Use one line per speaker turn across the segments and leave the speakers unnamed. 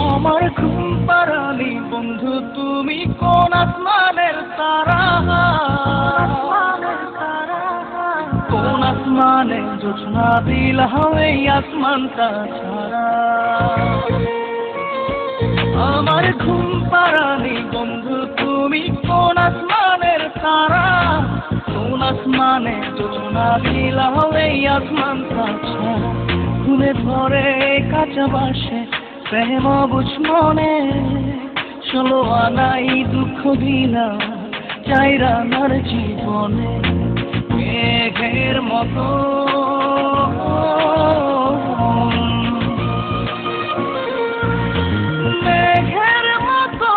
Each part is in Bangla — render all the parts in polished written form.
আমার ঘুম পাড়ানি বন্ধু তুমি কোন আসমানের তারা, কোন আসমানে জোছনা দিলাম এই আসমানটা ছাড়া। আমার ঘুম পাড়ানি বন্ধু তুমি কোন আসমানের তারা, কোন আসমানে জোছনা দিলাম এই আসমানটা ছাড়া। তুলে ধরে কাঁচা বাসে প্রেম বুঝ মনে, 16 আনাই দুঃখ দিলাম চাই রানার জীবনে। মেঘের মতো মেঘের মতো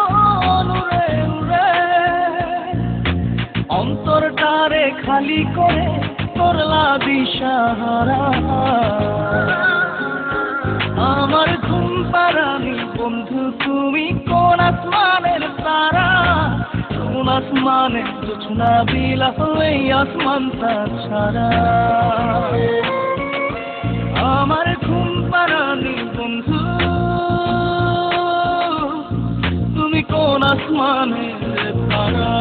উড়ে উড়ে অন্তরটারে খালি করে করলা দিশাহারা। আমার ঘুম পাড়ানি বন্ধু তুমি কোন আসমানের তারা, কোন আসমানে জোছনা বিলাপ এই আসমানটা ছাড়া। আমার ঘুম পাড়ানি বন্ধু তুমি কোন আসমানের তারা।